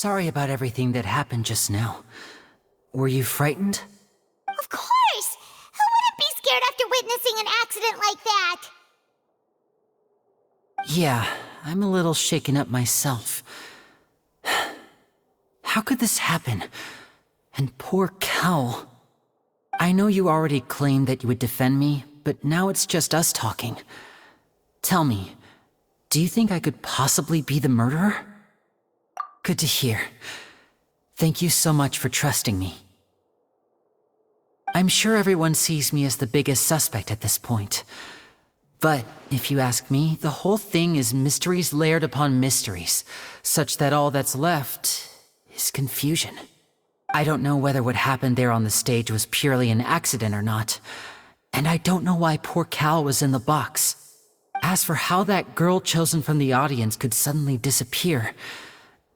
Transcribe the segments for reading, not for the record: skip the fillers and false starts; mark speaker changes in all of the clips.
Speaker 1: Sorry about everything that happened just now. Were you frightened?
Speaker 2: Of course! Who wouldn't be scared after witnessing an accident like that?
Speaker 1: Yeah, I'm a little shaken up myself. How could this happen? And poor Cal. I know you already claimed that you would defend me, but now it's just us talking. Tell me, do you think I could possibly be the murderer? Good to hear. Thank you so much for trusting me. I'm sure everyone sees me as the biggest suspect at this point. But, if you ask me, the whole thing is mysteries layered upon mysteries, such that all that's left is confusion. I don't know whether what happened there on the stage was purely an accident or not, and I don't know why poor Cal was in the box. As for how that girl chosen from the audience could suddenly disappear,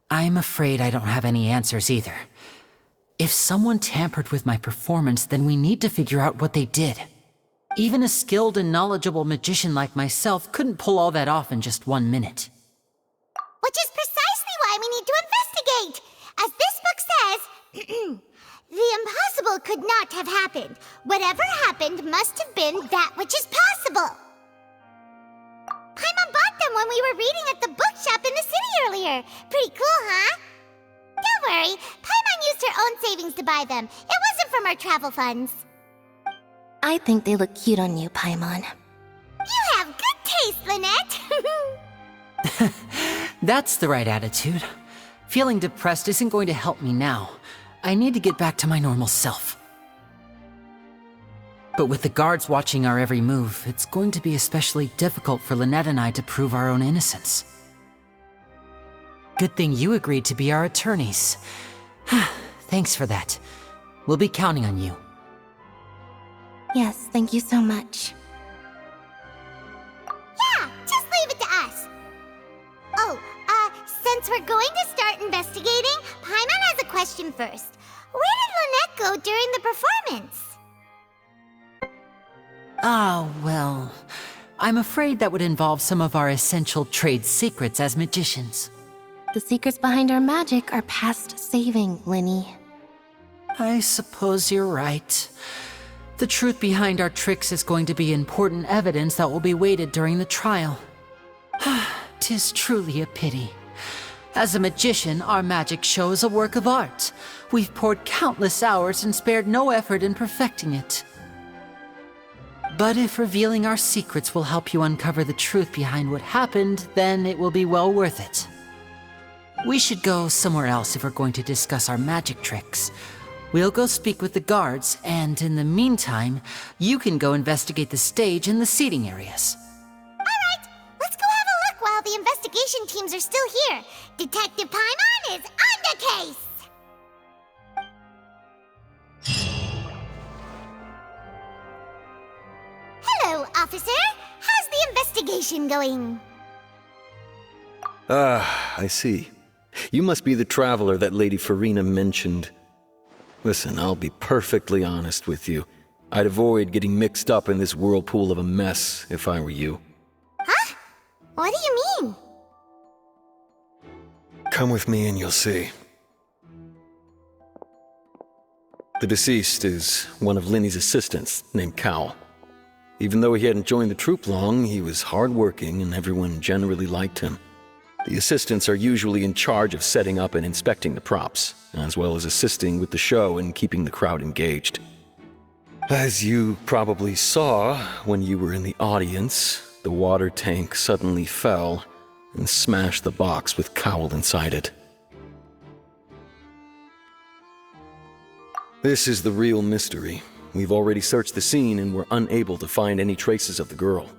Speaker 1: I'm afraid I don't have any answers either. If someone tampered with my performance, then we need to figure out what they did. Even a skilled and knowledgeable magician like myself couldn't pull all that off in just 1 minute.
Speaker 2: Which is precisely why we need to investigate! As this book says, the impossible could not have happened. Whatever happened must have been that which is possible. Paimon bought them when we were reading at the bookshop in the city earlier. Pretty cool, huh? Don't worry, Paimon used her own savings to buy them. It wasn't from our travel funds.
Speaker 3: I think they look cute on you, Paimon.
Speaker 2: You have good taste, Lynette!
Speaker 1: That's the right attitude. Feeling depressed isn't going to help me now. I need to get back to my normal self. But with the guards watching our every move, it's going to be especially difficult for Lynette and I to prove our own innocence. Good thing you agreed to be our attorneys. Thanks for that. We'll be counting on you.
Speaker 3: Yes, thank you so much.
Speaker 2: Yeah, just leave it to us. Oh, since we're going to start investigating, Paimon has a question first. Where did Lynette go during the performance?
Speaker 1: Ah, well, I'm afraid that would involve some of our essential trade secrets as magicians.
Speaker 3: The secrets behind our magic are past saving, Linny.
Speaker 1: I suppose you're right. The truth behind our tricks is going to be important evidence that will be weighted during the trial. 'Tis truly a pity. As a magician, our magic show is a work of art. We've poured countless hours and spared no effort in perfecting it. But if revealing our secrets will help you uncover the truth behind what happened, then it will be well worth it. We should go somewhere else if we're going to discuss our magic tricks. We'll go speak with the guards, and in the meantime, you can go investigate the stage and the seating areas.
Speaker 2: Alright, let's go have a look while the investigation teams are still here. Detective Paimon is on the case! Hello, officer. How's the investigation going?
Speaker 4: Ah, I see. You must be the traveler that Lady Farina mentioned. Listen, I'll be perfectly honest with you. I'd avoid getting mixed up in this whirlpool of a mess if I were you.
Speaker 2: Huh? What do you mean?
Speaker 4: Come with me and you'll see. The deceased is one of Linny's assistants named Cal. Even though he hadn't joined the troupe long, he was hardworking and everyone generally liked him. The assistants are usually in charge of setting up and inspecting the props, as well as assisting with the show and keeping the crowd engaged. As you probably saw when you were in the audience, the water tank suddenly fell and smashed the box with Cowl inside it. This is the real mystery. We've already searched the scene and were unable to find any traces of the girl.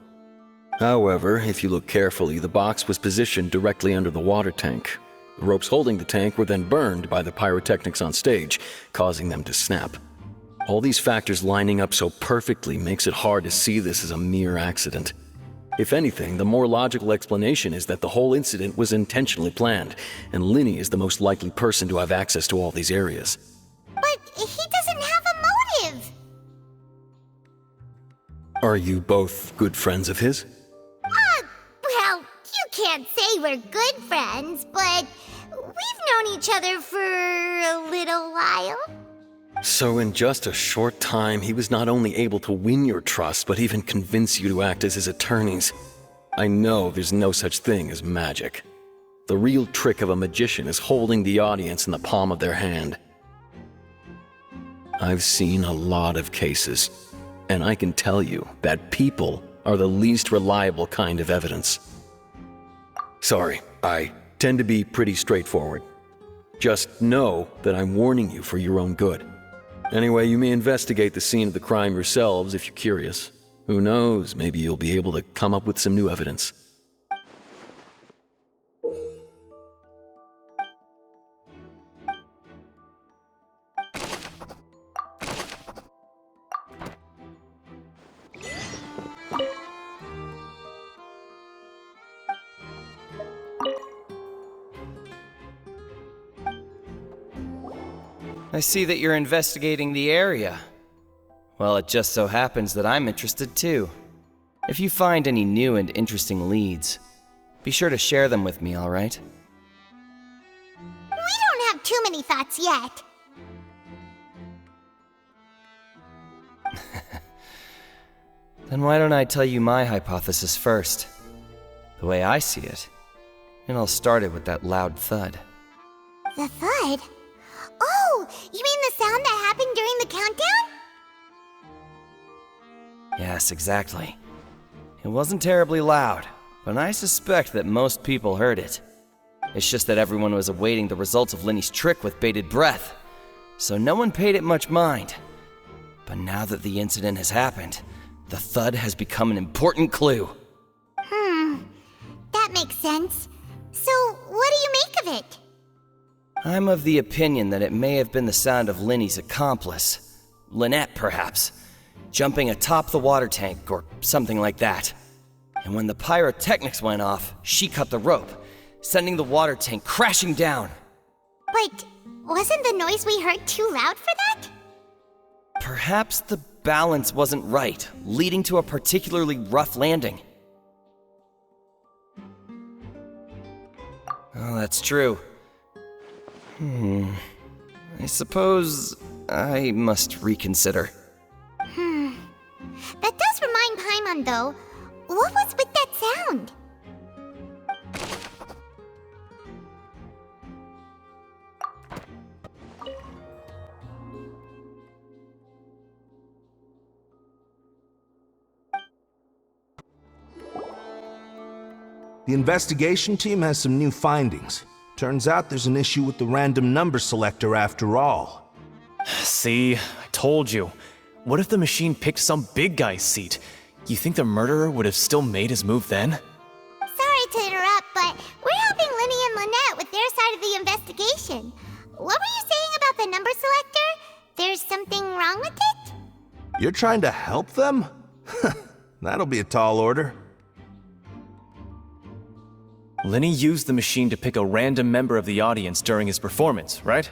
Speaker 4: However, if you look carefully, the box was positioned directly under the water tank. The ropes holding the tank were then burned by the pyrotechnics on stage, causing them to snap. All these factors lining up so perfectly makes it hard to see this as a mere accident. If anything, the more logical explanation is that the whole incident was intentionally planned, and Linny is the most likely person to have access to all these areas.
Speaker 2: But he doesn't have a motive!
Speaker 4: Are you both good friends of his?
Speaker 2: Well, you can't say we're good friends, but we've known each other for a little while.
Speaker 4: So in just a short time, he was not only able to win your trust, but even convince you to act as his attorneys. I know there's no such thing as magic. The real trick of a magician is holding the audience in the palm of their hand. I've seen a lot of cases, and I can tell you that people are the least reliable kind of evidence. Sorry, I tend to be pretty straightforward. Just know that I'm warning you for your own good. Anyway, you may investigate the scene of the crime yourselves if you're curious. Who knows, maybe you'll be able to come up with some new evidence.
Speaker 5: I see that you're investigating the area. Well, it just so happens that I'm interested too. If you find any new and interesting leads, be sure to share them with me, all right?
Speaker 2: We don't have too many thoughts yet.
Speaker 5: Then why don't I tell you my hypothesis first? The way I see it, it all started with that loud thud.
Speaker 2: The thud? Oh, you mean the sound that happened during the countdown?
Speaker 5: Yes, exactly. It wasn't terribly loud, but I suspect that most people heard it. It's just that everyone was awaiting the results of Lenny's trick with bated breath, so no one paid it much mind. But now that the incident has happened, the thud has become an important clue.
Speaker 2: That makes sense. So, what do you make of it?
Speaker 5: I'm of the opinion that it may have been the sound of Lenny's accomplice, Lynette perhaps, jumping atop the water tank or something like that. And when the pyrotechnics went off, she cut the rope, sending the water tank crashing down.
Speaker 2: But wasn't the noise we heard too loud for that?
Speaker 5: Perhaps the balance wasn't right, leading to a particularly rough landing. Oh, that's true. I suppose I must reconsider.
Speaker 2: That does remind Paimon, though. What was with that sound?
Speaker 6: The investigation team has some new findings. Turns out there's an issue with the random number selector after all.
Speaker 7: See, I told you. What if the machine picked some big guy's seat? You think the murderer would have still made his move then?
Speaker 2: Sorry to interrupt, but we're helping Lenny and Lynette with their side of the investigation. What were you saying about the number selector? There's something wrong with it?
Speaker 6: You're trying to help them? That'll be a tall order.
Speaker 7: Lenny used the machine to pick a random member of the audience during his performance, right?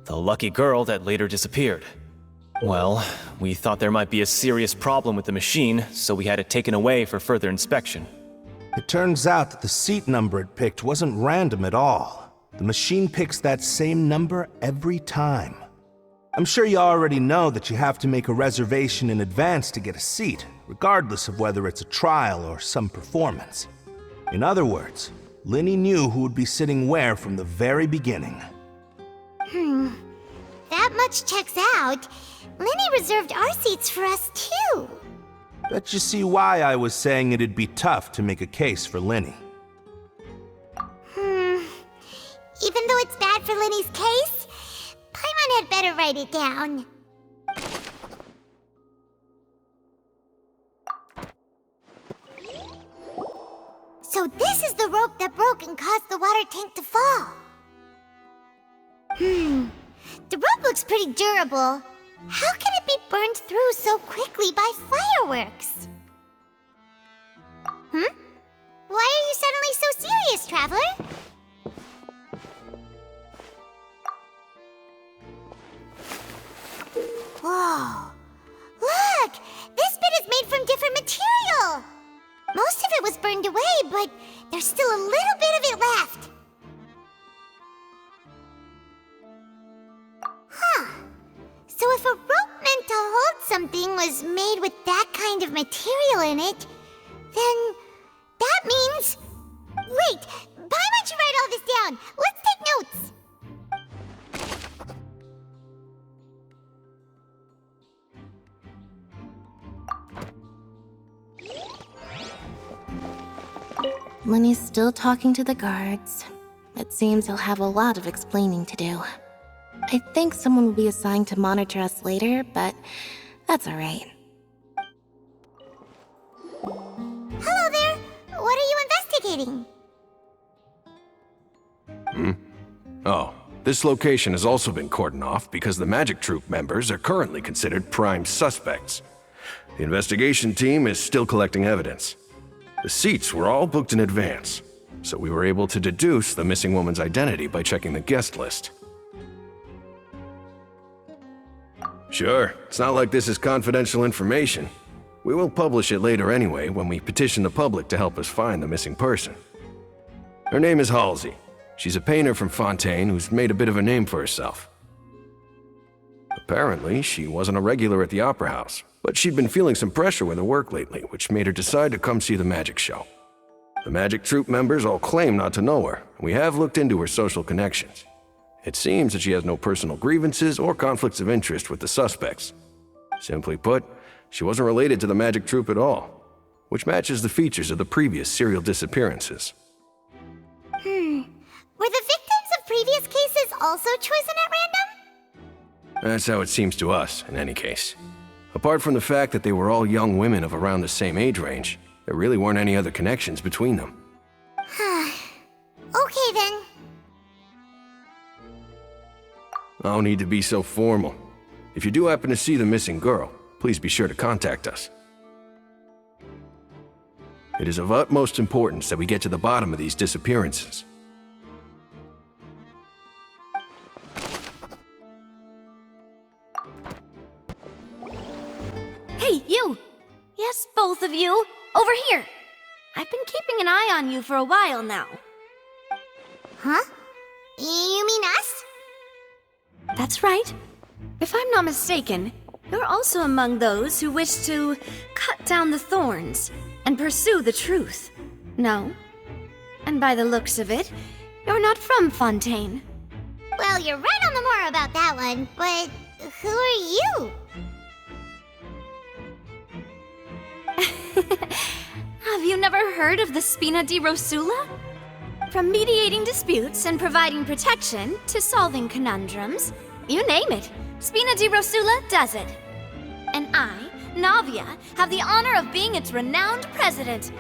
Speaker 7: The lucky girl that later disappeared. Well, we thought there might be a serious problem with the machine, so we had it taken away for further inspection.
Speaker 6: It turns out that the seat number it picked wasn't random at all. The machine picks that same number every time. I'm sure you already know that you have to make a reservation in advance to get a seat, regardless of whether it's a trial or some performance. In other words, Lenny knew who would be sitting where from the very beginning.
Speaker 2: That much checks out. Lenny reserved our seats for us, too.
Speaker 6: Bet you see why I was saying it'd be tough to make a case for Lenny.
Speaker 2: Even though it's bad for Lenny's case, Paimon had better write it down. So this is the rope that broke and caused the water tank to fall. The rope looks pretty durable. How can it be burned through so quickly by fireworks? Why are you suddenly so serious, Traveler? Whoa. Look! This bit is made from different material! Most of it was burned away, but there's still a little bit of it left. If a rope meant to hold something was made with that kind of material in it, then that means... Wait, why don't you write all this down? Let's take notes.
Speaker 3: Lenny's still talking to the guards. It seems he'll have a lot of explaining to do. I think someone will be assigned to monitor us later, but that's alright.
Speaker 2: Hello there. What are you investigating?
Speaker 8: Oh, this location has also been cordoned off because the Magic Troop members are currently considered prime suspects. The investigation team is still collecting evidence. The seats were all booked in advance, so we were able to deduce the missing woman's identity by checking the guest list. Sure, it's not like this is confidential information. We will publish it later anyway when we petition the public to help us find the missing person. Her name is Halsey. She's a painter from Fontaine who's made a bit of a name for herself. Apparently, she wasn't a regular at the Opera House, but she'd been feeling some pressure with her work lately, which made her decide to come see the magic show. The Magic Troop members all claim not to know her, and we have looked into her social connections. It seems that she has no personal grievances or conflicts of interest with the suspects. Simply put, she wasn't related to the Magic Troop at all, which matches the features of the previous serial disappearances.
Speaker 2: Were the victims of previous cases also chosen at random?
Speaker 8: That's how it seems to us, in any case. Apart from the fact that they were all young women of around the same age range, there really weren't any other connections between them.
Speaker 2: Okay then.
Speaker 8: No need to be so formal. If you do happen to see the missing girl, please be sure to contact us. It is of utmost importance that we get to the bottom of these disappearances.
Speaker 9: Hey, you! Yes, both of you! Over here! I've been keeping an eye on you for a while now.
Speaker 2: Huh? You mean us?
Speaker 9: That's right. If I'm not mistaken, you're also among those who wish to cut down the thorns and pursue the truth. No? And by the looks of it, you're not from Fontaine.
Speaker 2: Well, you're right on the more about that one, but who are you?
Speaker 9: Have you never heard of the Spina di Rosula? From mediating disputes and providing protection to solving conundrums, you name it, Spina di Rosula does it. And I, Navia, have the honor of being its renowned president.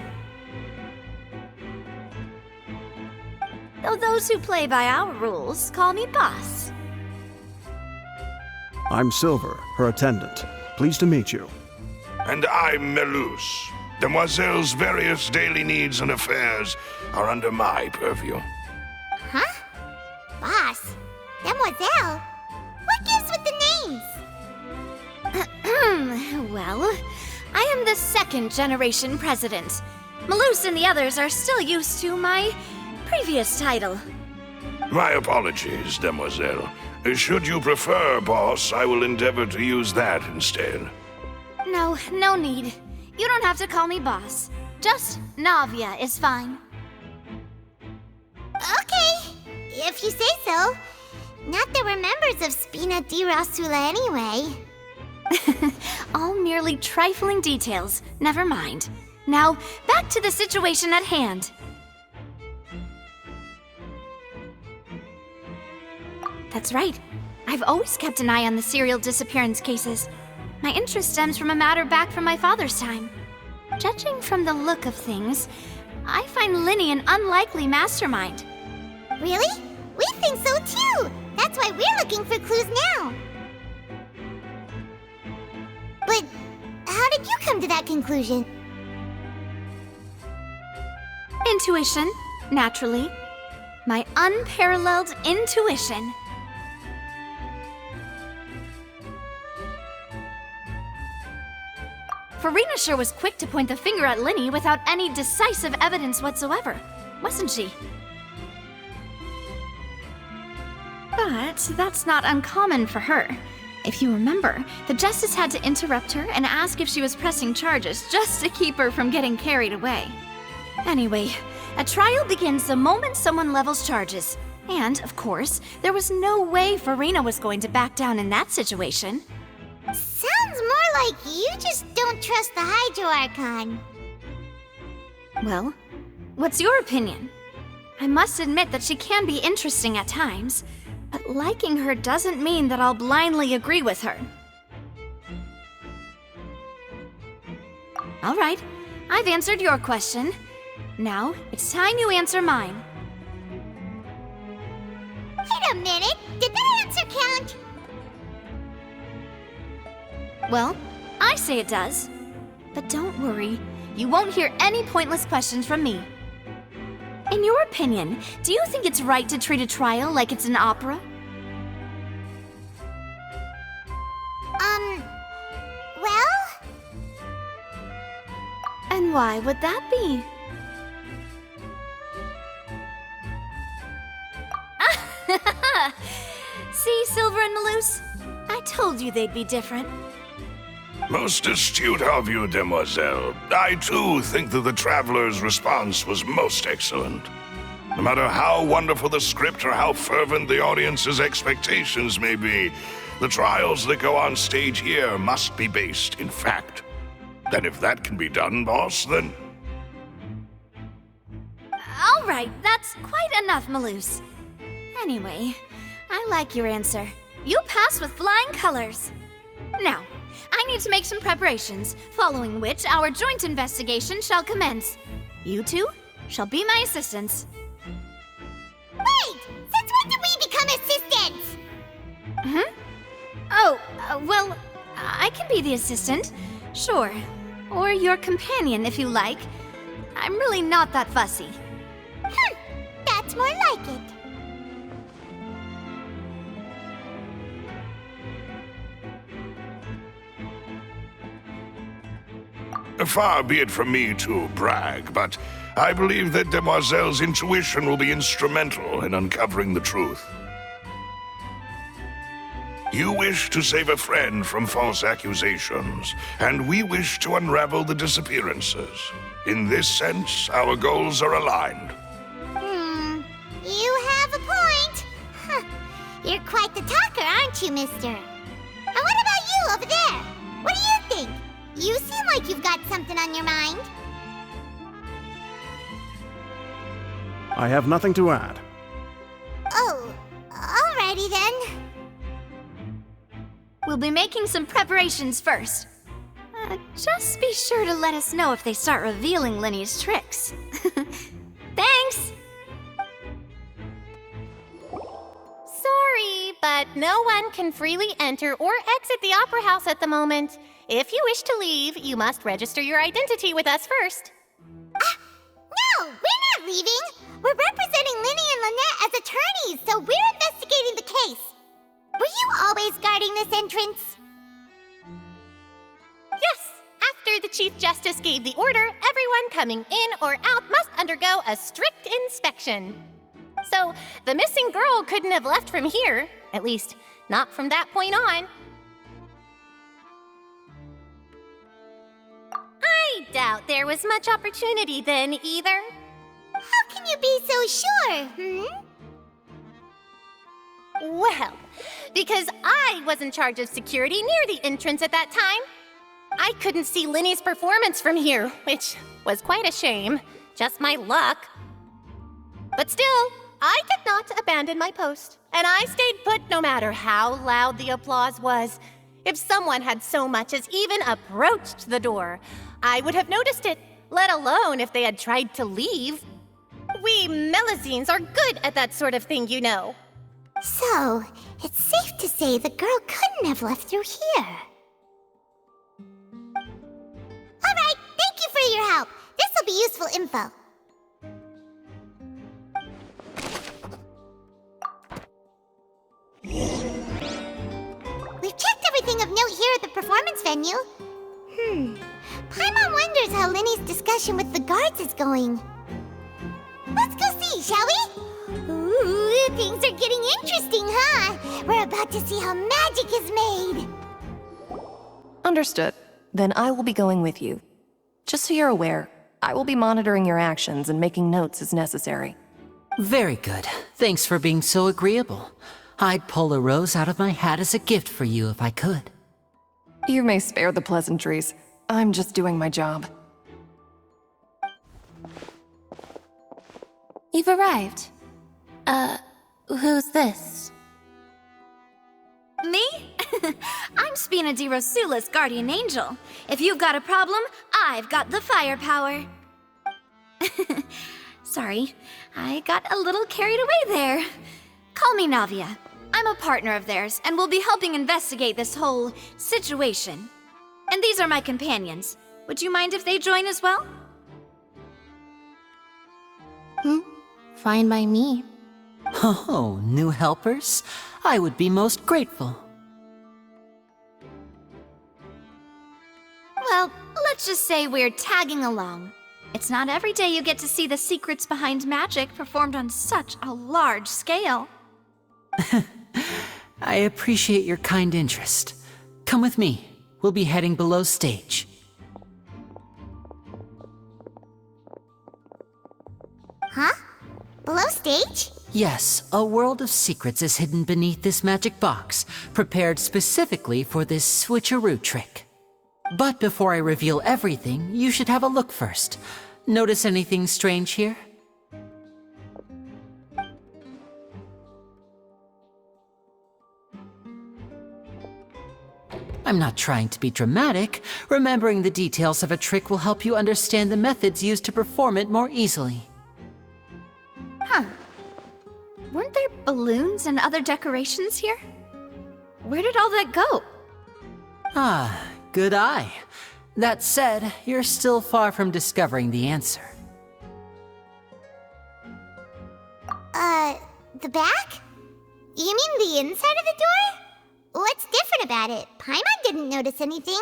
Speaker 9: Though those who play by our rules call me boss.
Speaker 10: I'm Silver, her attendant. Pleased to meet you.
Speaker 11: And I'm Melus. Demoiselle's various daily needs and affairs are under my purview.
Speaker 2: Huh? Boss? Demoiselle? What gives with the names?
Speaker 9: Well, I am the second generation president. Malus and the others are still used to my previous title.
Speaker 11: My apologies, Demoiselle. Should you prefer, boss, I will endeavor to use that instead.
Speaker 9: No, no need. You don't have to call me boss. Just Navia is fine.
Speaker 2: Okay, if you say so. Not that we're members of Spina di Rosula anyway.
Speaker 9: All merely trifling details. Never mind. Now, back to the situation at hand. That's right. I've always kept an eye on the serial disappearance cases. My interest stems from a matter back from my father's time. Judging from the look of things, I find Linny an unlikely mastermind.
Speaker 2: Really? We think so too! That's why we're looking for clues now. But how did you come to that conclusion?
Speaker 9: Intuition, naturally. My unparalleled intuition. Farina sure was quick to point the finger at Linny without any decisive evidence whatsoever, wasn't she? But that's not uncommon for her. If you remember, the Justice had to interrupt her and ask if she was pressing charges just to keep her from getting carried away. Anyway, a trial begins the moment someone levels charges. And, of course, there was no way Farina was going to back down in that situation.
Speaker 2: Sounds more like you just don't trust the Hydro Archon.
Speaker 9: Well, what's your opinion? I must admit that she can be interesting at times, but liking her doesn't mean that I'll blindly agree with her. All right, I've answered your question. Now, it's time you answer mine.
Speaker 2: Wait a minute, did that answer count?
Speaker 9: Well, I say it does. But don't worry, you won't hear any pointless questions from me. In your opinion, do you think it's right to treat a trial like it's an opera?
Speaker 2: Well?
Speaker 9: And why would that be? See, Silver and Maloose? I told you they'd be different.
Speaker 11: Most astute of you, demoiselle. I too think that the Traveler's response was most excellent. No matter how wonderful the script or how fervent the audience's expectations may be, the trials that go on stage here must be based in fact. And if that can be done, boss, then...
Speaker 9: All right, that's quite enough, Maloose. Anyway, I like your answer. You passed with flying colors. Now, I need to make some preparations, following which our joint investigation shall commence. You two shall be my assistants.
Speaker 2: Wait! Since when did we become assistants?
Speaker 9: Oh, well, I can be the assistant, sure. Or your companion, if you like. I'm really not that fussy.
Speaker 2: That's more like it.
Speaker 11: Far be it from me to brag, but I believe that Demoiselle's intuition will be instrumental in uncovering the truth. You wish to save a friend from false accusations, and we wish to unravel the disappearances. In this sense, our goals are aligned.
Speaker 2: You have a point. You're quite the talker, aren't you, mister? And what about you over there? What do you think? You seem like you've got something on your mind.
Speaker 10: I have nothing to add.
Speaker 2: Oh, alrighty then.
Speaker 9: We'll be making some preparations first. Just be sure to let us know if they start revealing Linny's tricks. Thanks!
Speaker 12: Sorry, but no one can freely enter or exit the Opera House at the moment. If you wish to leave, you must register your identity with us first.
Speaker 2: No, we're not leaving. We're representing Linny and Lynette as attorneys, so we're investigating the case. Were you always guarding this entrance?
Speaker 12: Yes, after the Chief Justice gave the order, everyone coming in or out must undergo a strict inspection. So, the missing girl couldn't have left from here, at least not from that point on. I doubt there was much opportunity then either.
Speaker 2: How can you be so sure,
Speaker 12: Well, because I was in charge of security near the entrance at that time. I couldn't see Linny's performance from here, which was quite a shame. Just my luck. But still, I did not abandon my post, and I stayed put no matter how loud the applause was. If someone had so much as even approached the door, I would have noticed it, let alone if they had tried to leave. We Melusines are good at that sort of thing, you know.
Speaker 2: So, it's safe to say the girl couldn't have left through here. Alright, thank you for your help. This'll be useful info. We've checked everything of note here at the performance venue. Paimon wonders how Linny's discussion with the guards is going. Let's go see, shall we? Ooh. Ooh, things are getting interesting, huh? We're about to see how magic is made.
Speaker 13: Understood. Then I will be going with you. Just so you're aware, I will be monitoring your actions and making notes as necessary.
Speaker 1: Very good. Thanks for being so agreeable. I'd pull a rose out of my hat as a gift for you if I could.
Speaker 13: You may spare the pleasantries. I'm just doing my job.
Speaker 3: You've arrived. Who's this?
Speaker 9: Me? I'm Spina di Rosula's guardian angel. If you've got a problem, I've got the firepower. Sorry, I got a little carried away there. Call me Navia. I'm a partner of theirs, and will be helping investigate this whole situation. And these are my companions. Would you mind if they join as well?
Speaker 3: Fine by me.
Speaker 1: Oh, new helpers? I would be most grateful.
Speaker 9: Well, let's just say we're tagging along. It's not every day you get to see the secrets behind magic performed on such a large scale.
Speaker 1: I appreciate your kind interest. Come with me. We'll be heading below stage.
Speaker 2: Huh? Below stage?
Speaker 1: Yes, a world of secrets is hidden beneath this magic box, prepared specifically for this switcheroo trick. But before I reveal everything, you should have a look first. Notice anything strange here? I'm not trying to be dramatic. Remembering the details of a trick will help you understand the methods used to perform it more easily.
Speaker 9: Huh. Weren't there balloons and other decorations here? Where did all that go?
Speaker 1: Ah, good eye. That said, you're still far from discovering the answer.
Speaker 2: The back? You mean the inside of the door? What's different about it? Paimon didn't notice anything.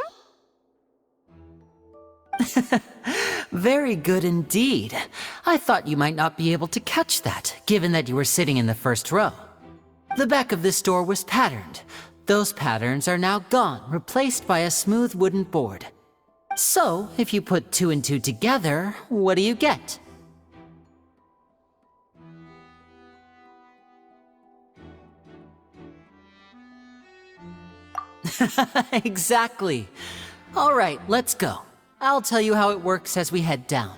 Speaker 1: Very good indeed. I thought you might not be able to catch that, given that you were sitting in the first row. The back of this door was patterned. Those patterns are now gone, replaced by a smooth wooden board. So, if you put 2 and 2 together, what do you get? Exactly. All right, let's go. I'll tell you how it works as we head down.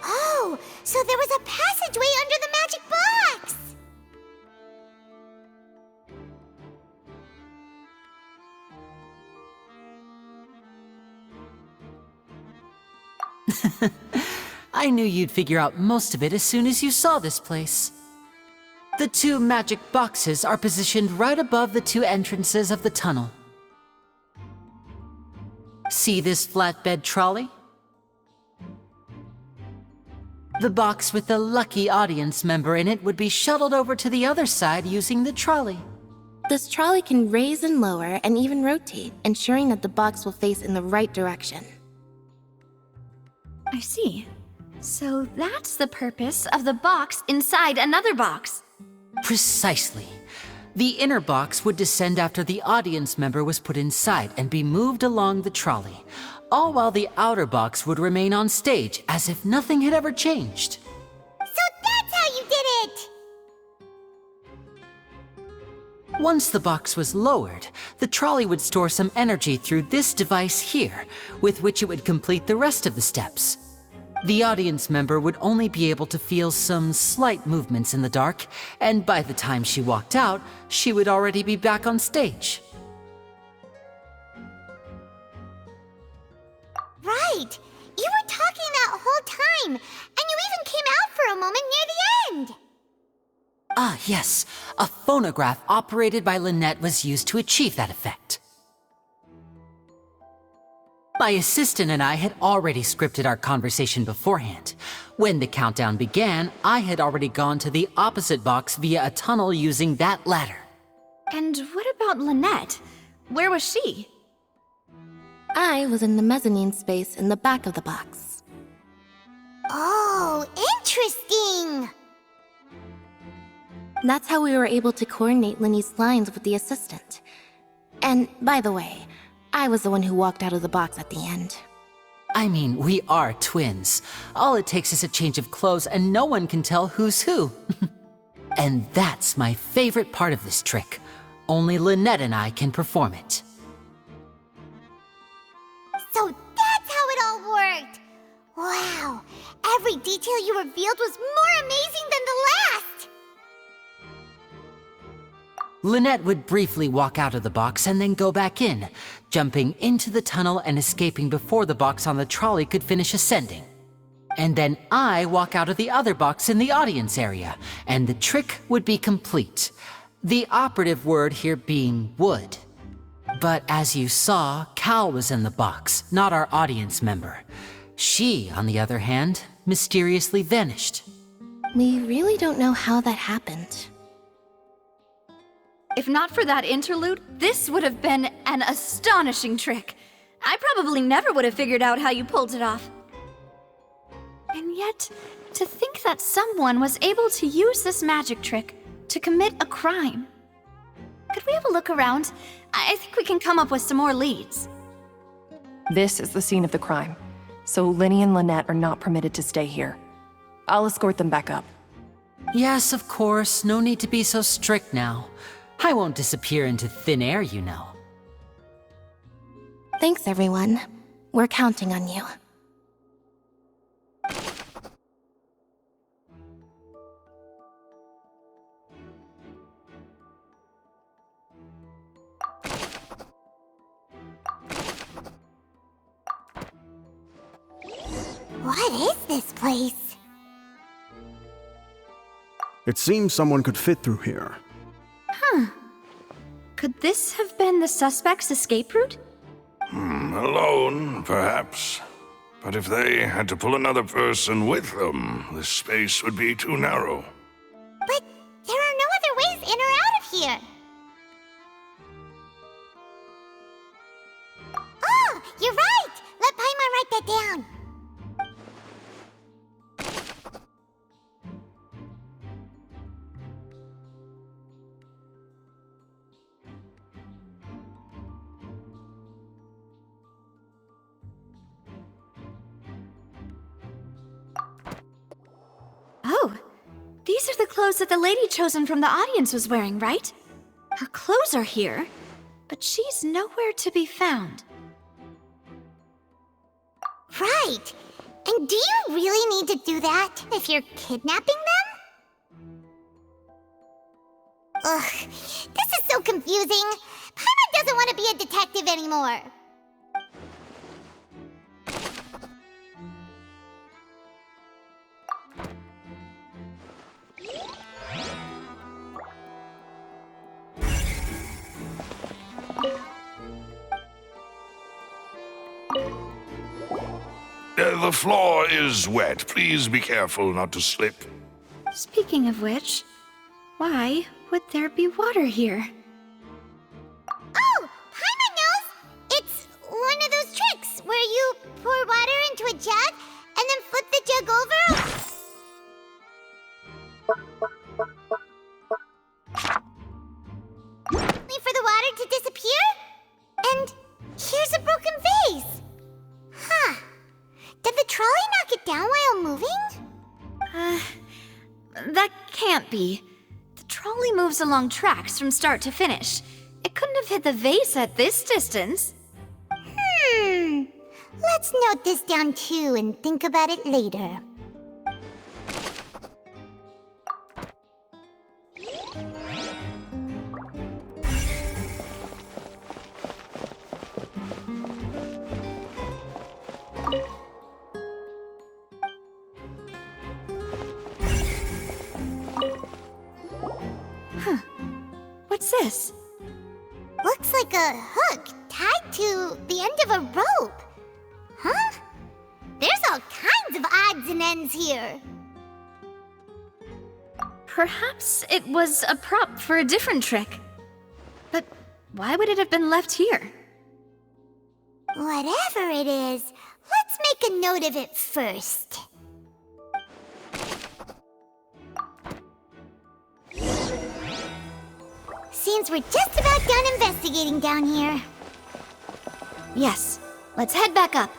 Speaker 2: Oh, so there was a passageway under the magic box!
Speaker 1: I knew you'd figure out most of it as soon as you saw this place. The 2 magic boxes are positioned right above the 2 entrances of the tunnel. See this flatbed trolley? The box with the lucky audience member in it would be shuttled over to the other side using the trolley.
Speaker 3: This trolley can raise and lower and even rotate, ensuring that the box will face in the right direction.
Speaker 9: I see. So that's the purpose of the box inside another box.
Speaker 1: Precisely. The inner box would descend after the audience member was put inside and be moved along the trolley, all while the outer box would remain on stage as if nothing had ever changed.
Speaker 2: So that's how you did it!
Speaker 1: Once the box was lowered, the trolley would store some energy through this device here, with which it would complete the rest of the steps. The audience member would only be able to feel some slight movements in the dark, and by the time she walked out, she would already be back on stage.
Speaker 2: Right! You were talking that whole time, and you even came out for a moment near the end!
Speaker 1: Ah, yes. A phonograph operated by Lynette was used to achieve that effect. My assistant and I had already scripted our conversation beforehand. When the countdown began, I had already gone to the opposite box via a tunnel using that ladder.
Speaker 9: And what about Lynette? Where was she?
Speaker 3: I was in the mezzanine space in the back of the box.
Speaker 2: Oh, interesting!
Speaker 3: That's how we were able to coordinate Linny's lines with the assistant. And, by the way, I was the one who walked out of the box at the end.
Speaker 1: I mean, we are twins. All it takes is a change of clothes and no one can tell who's who. And that's my favorite part of this trick. Only Lynette and I can perform it.
Speaker 2: So that's how it all worked! Wow! Every detail you revealed was more amazing than the last!
Speaker 1: Lynette would briefly walk out of the box and then go back in, jumping into the tunnel and escaping before the box on the trolley could finish ascending. And then I walk out of the other box in the audience area, and the trick would be complete. The operative word here being would. But as you saw, Cal was in the box, not our audience member. She, on the other hand, mysteriously vanished.
Speaker 3: We really don't know how that happened.
Speaker 9: If not for that interlude, this would have been an astonishing trick. I probably never would have figured out how you pulled it off. And yet, to think that someone was able to use this magic trick to commit a crime. Could we have a look around? I think we can come up with some more leads.
Speaker 13: This is the scene of the crime, so Linny and Lynette are not permitted to stay here. I'll escort them back up.
Speaker 1: Yes, of course. No need to be so strict now. I won't disappear into thin air, you know.
Speaker 3: Thanks, everyone. We're counting on you.
Speaker 2: What is this place?
Speaker 10: It seems someone could fit through here.
Speaker 9: Could this have been the suspect's escape route?
Speaker 11: Alone, perhaps. But if they had to pull another person with them, the space would be too narrow.
Speaker 2: But there are no other ways in or out of here. Oh, you're right! Let Paimon write that down.
Speaker 9: Oh, these are the clothes that the lady chosen from the audience was wearing, right? Her clothes are here, but she's nowhere to be found.
Speaker 2: Right. And do you really need to do that if you're kidnapping them? Ugh, this is so confusing. Paimon doesn't want to be a detective anymore.
Speaker 11: The floor is wet. Please be careful not to slip.
Speaker 9: Speaking of which, why would there be water here?
Speaker 2: Oh, Paimon knows! It's one of those tricks where you pour water into a jug and then flip the jug over. Wait for the water to disappear? And here's a broken vase. Huh. Did the trolley knock it down while moving?
Speaker 9: That can't be. The trolley moves along tracks from start to finish. It couldn't have hit the vase at this distance.
Speaker 2: Let's note this down too and think about it later.
Speaker 9: What's this?
Speaker 2: Looks like a hook tied to the end of a rope. Huh? There's all kinds of odds and ends here.
Speaker 9: Perhaps it was a prop for a different trick. But why would it have been left here?
Speaker 2: Whatever it is, let's make a note of it first. Seems we're just about done investigating down here.
Speaker 9: Yes, let's head back up.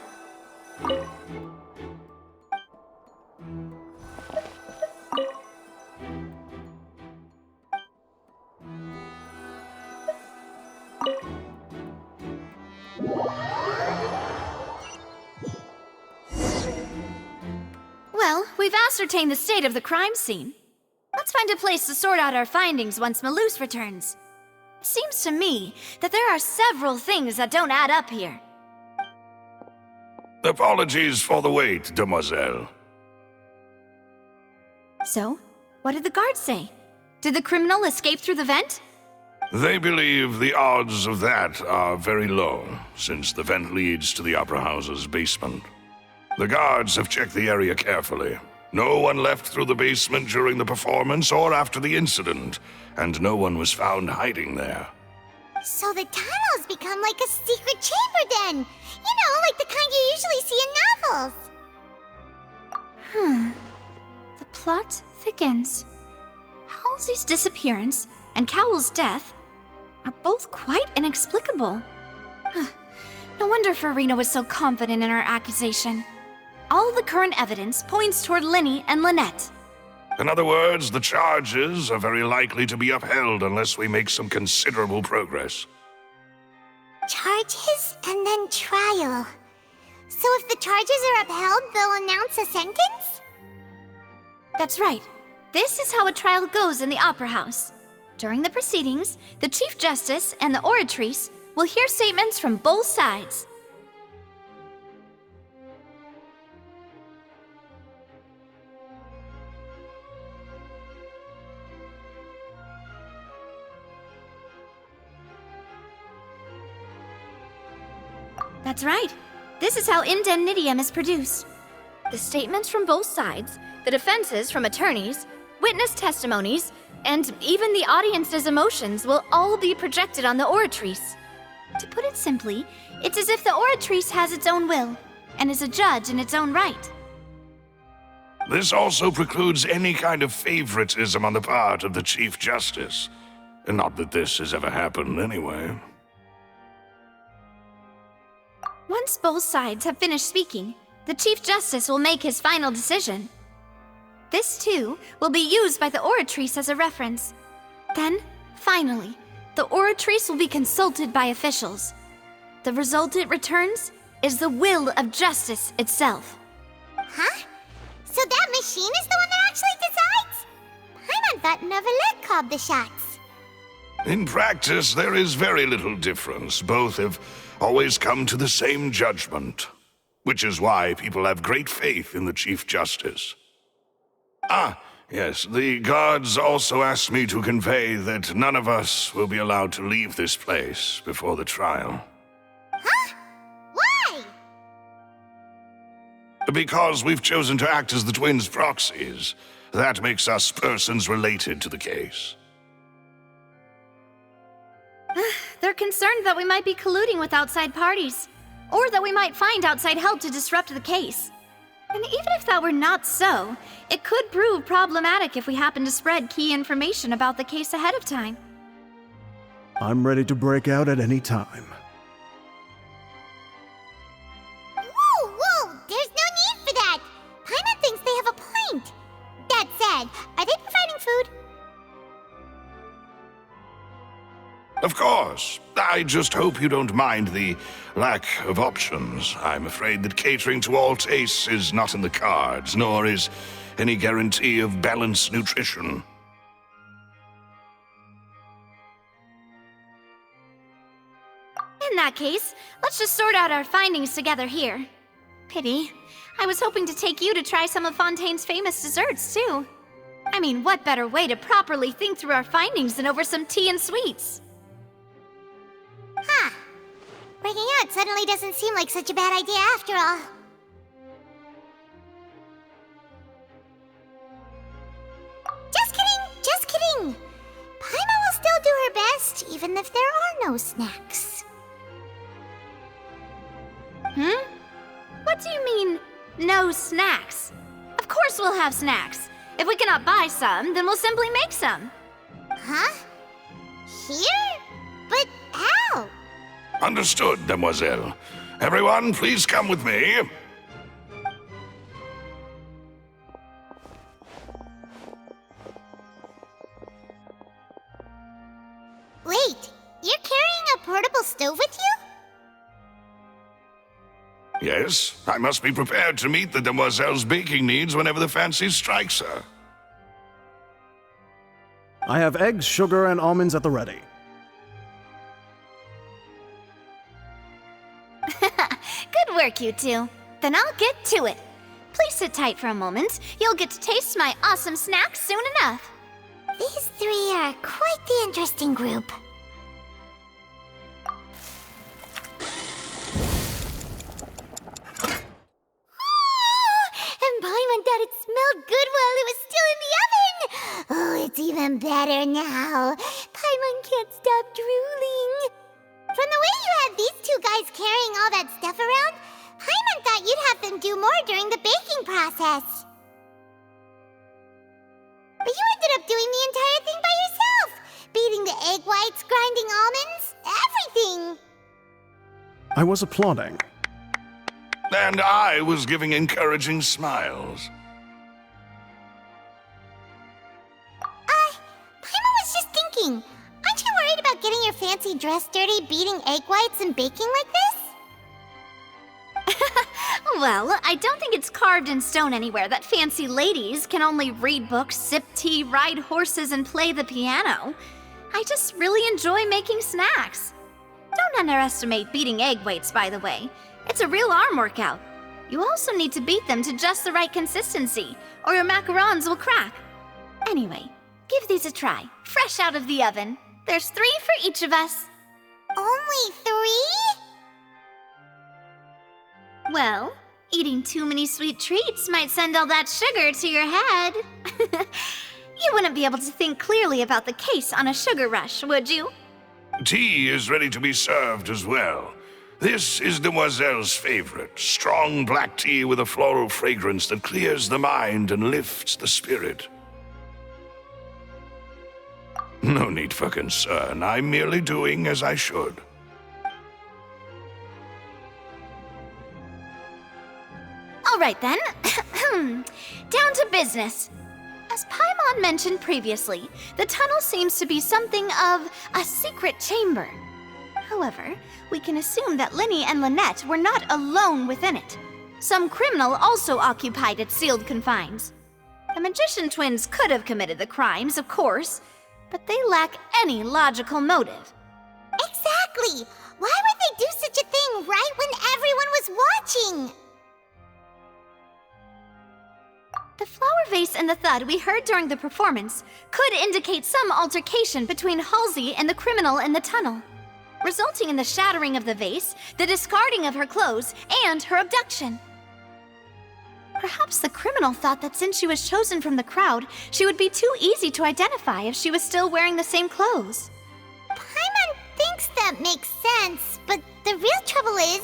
Speaker 9: Well, we've ascertained the state of the crime scene. Let's find a place to sort out our findings once Malus returns. It seems to me that there are several things that don't add up here.
Speaker 11: Apologies for the wait, demoiselle.
Speaker 9: So, what did the guards say? Did the criminal escape through the vent?
Speaker 11: They believe the odds of that are very low, since the vent leads to the Opera House's basement. The guards have checked the area carefully. No one left through the basement during the performance or after the incident, and no one was found hiding there.
Speaker 2: So the tunnel's become like a secret chamber then! You know, like the kind you usually see in novels!
Speaker 9: The plot thickens. Halsey's disappearance and Cowell's death are both quite inexplicable. No wonder Farina was so confident in her accusation. All the current evidence points toward Linny and Lynette.
Speaker 11: In other words, the charges are very likely to be upheld unless we make some considerable progress.
Speaker 2: Charges and then trial. So if the charges are upheld, they'll announce a sentence?
Speaker 9: That's right. This is how a trial goes in the Opera House. During the proceedings, the Chief Justice and the Oratrice will hear statements from both sides. That's right. This is how indemnitium is produced. The statements from both sides, the defenses from attorneys, witness testimonies, and even the audience's emotions will all be projected on the Oratrice. To put it simply, it's as if the Oratrice has its own will, and is a judge in its own right.
Speaker 11: This also precludes any kind of favoritism on the part of the Chief Justice. And not that this has ever happened anyway.
Speaker 9: Once both sides have finished speaking, the Chief Justice will make his final decision. This, too, will be used by the Oratrice as a reference. Then, finally, the Oratrice will be consulted by officials. The result it returns is the will of justice itself.
Speaker 2: Huh? So that machine is the one that actually decides? Paimon thought Neuvillette called the shots.
Speaker 11: In practice, there is very little difference. Both have always come to the same judgment, which is why people have great faith in the Chief Justice. Ah, yes, the guards also asked me to convey that none of us will be allowed to leave this place before the trial.
Speaker 2: Huh? Why?
Speaker 11: Because we've chosen to act as the twins' proxies. That makes us persons related to the case.
Speaker 9: They're concerned that we might be colluding with outside parties, or that we might find outside help to disrupt the case. And even if that were not so, it could prove problematic if we happen to spread key information about the case ahead of time.
Speaker 10: I'm ready to break out at any time.
Speaker 2: Whoa, whoa! There's no need for that! Paimon thinks they have a point. That said, are they providing food?
Speaker 11: Of course. I just hope you don't mind the lack of options. I'm afraid that catering to all tastes is not in the cards, nor is any guarantee of balanced nutrition.
Speaker 9: In that case, let's just sort out our findings together here. Pity. I was hoping to take you to try some of Fontaine's famous desserts, too. I mean, what better way to properly think through our findings than over some tea and sweets?
Speaker 2: Huh. Breaking out suddenly doesn't seem like such a bad idea after all. Just kidding! Just kidding! Paimon will still do her best, even if there are no snacks.
Speaker 9: What do you mean, no snacks? Of course we'll have snacks. If we cannot buy some, then we'll simply make some.
Speaker 2: Huh? Here? But how?
Speaker 11: Understood, Demoiselle. Everyone, please come with me.
Speaker 2: Wait, you're carrying a portable stove with you?
Speaker 11: Yes, I must be prepared to meet the Demoiselle's baking needs whenever the fancy strikes her.
Speaker 10: I have eggs, sugar, and almonds at the ready.
Speaker 9: Good work, you two. Then I'll get to it. Please sit tight for a moment. You'll get to taste my awesome snacks soon enough.
Speaker 2: These three are quite the interesting group. And Paimon thought it smelled good while it was still in the oven! Oh, it's even better now. Paimon can't stop drooling. From the way you had these two guys carrying all that stuff around, Paimon thought you'd have them do more during the baking process. But you ended up doing the entire thing by yourself! Beating the egg whites, grinding almonds, everything!
Speaker 10: I was applauding.
Speaker 11: And I was giving encouraging smiles.
Speaker 2: Paimon was just thinking, aren't you worried about getting your fancy dress dirty beating egg whites and baking like this?
Speaker 9: Well, I don't think it's carved in stone anywhere that fancy ladies can only read books, sip tea, ride horses, and play the piano. I just really enjoy making snacks. Don't underestimate beating egg whites, by the way. It's a real arm workout. You also need to beat them to just the right consistency, or your macarons will crack. Anyway, give these a try, fresh out of the oven. There's 3 for each of us.
Speaker 2: Only 3?
Speaker 9: Well, eating too many sweet treats might send all that sugar to your head. You wouldn't be able to think clearly about the case on a sugar rush, would you?
Speaker 11: Tea is ready to be served as well. This is Demoiselle's favorite, strong black tea with a floral fragrance that clears the mind and lifts the spirit. No need for concern. I'm merely doing as I should.
Speaker 9: All right then. Down to business. As Paimon mentioned previously, the tunnel seems to be something of a secret chamber. However, we can assume that Linny and Lynette were not alone within it. Some criminal also occupied its sealed confines. The magician twins could have committed the crimes, of course, but they lack any logical motive.
Speaker 2: Exactly! Why would they do such a thing right when everyone was watching?
Speaker 9: The flower vase and the thud we heard during the performance could indicate some altercation between Halsey and the criminal in the tunnel, resulting in the shattering of the vase, the discarding of her clothes, and her abduction. Perhaps the criminal thought that since she was chosen from the crowd, she would be too easy to identify if she was still wearing the same clothes.
Speaker 2: Paimon thinks that makes sense, but the real trouble is...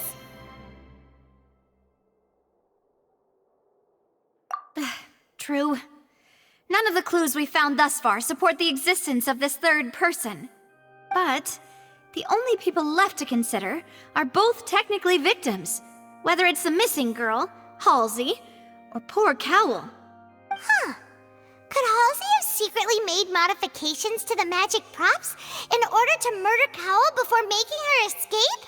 Speaker 9: True. None of the clues we found thus far support the existence of this third person. But the only people left to consider are both technically victims, whether it's the missing girl, Halsey, or poor Cowl.
Speaker 2: Huh. Could Halsey have secretly made modifications to the magic props in order to murder Cowl before making her escape?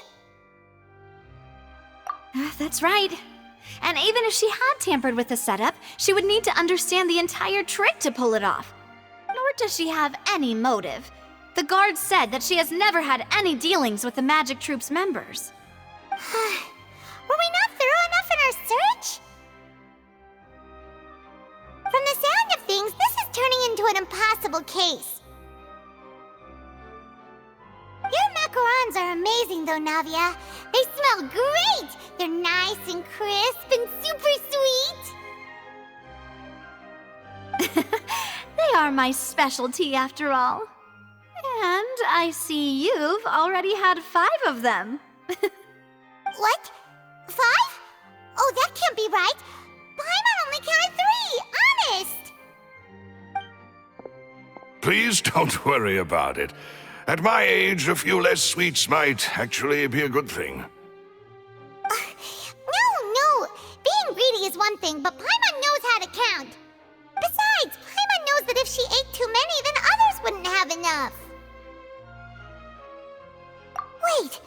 Speaker 9: That's right. And even if she had tampered with the setup, she would need to understand the entire trick to pull it off. Nor does she have any motive. The guards said that she has never had any dealings with the Magic Troop's members.
Speaker 2: Were we not thorough enough in our search? From the sound of things, this is turning into an impossible case. Your macarons are amazing though, Navia. They smell great! They're nice and crisp and super sweet!
Speaker 9: They are my specialty after all. And I see you've already had 5 of them.
Speaker 2: What? 5? Oh, that can't be right. Paimon only counted 3, honest!
Speaker 11: Please don't worry about it. At my age, a few less sweets might actually be a good thing.
Speaker 2: No. Being greedy is one thing, but Paimon knows how to count. Besides, Paimon knows that if she ate too many, then others wouldn't have enough. Wait,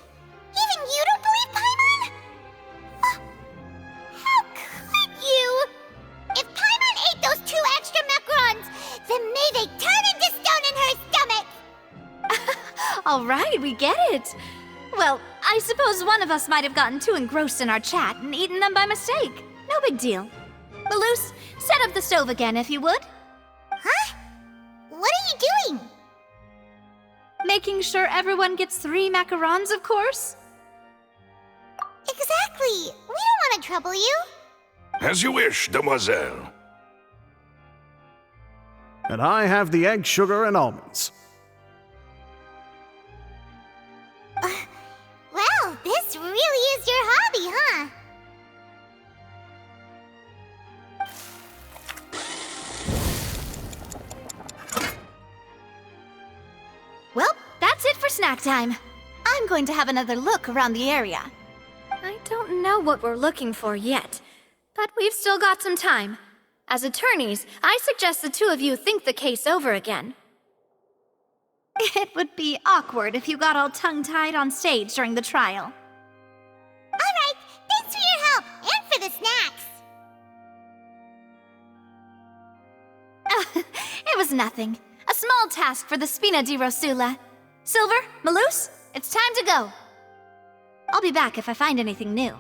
Speaker 2: even you don't believe Paimon? How could you? If Paimon ate those 2 extra macarons, then may they turn into stone in her stomach!
Speaker 9: All right, we get it. Well, I suppose one of us might have gotten too engrossed in our chat and eaten them by mistake. No big deal. Malus, set up the stove again if you would.
Speaker 2: Huh? What are you doing?
Speaker 9: Making sure everyone gets 3 macarons, of course.
Speaker 2: Exactly. We don't want to trouble you.
Speaker 11: As you wish, demoiselle.
Speaker 10: And I have the egg, sugar, and almonds.
Speaker 2: Well, this really is your hobby, huh?
Speaker 9: Well, that's it for snack time. I'm going to have another look around the area. I don't know what we're looking for yet, but we've still got some time. As attorneys, I suggest the 2 of you think the case over again. It would be awkward if you got all tongue-tied on stage during the trial.
Speaker 2: All right, thanks for your help and for the snacks.
Speaker 9: It was nothing. A small task for the Spina di Rosula. Silver, Malus, it's time to go. I'll be back if I find anything new.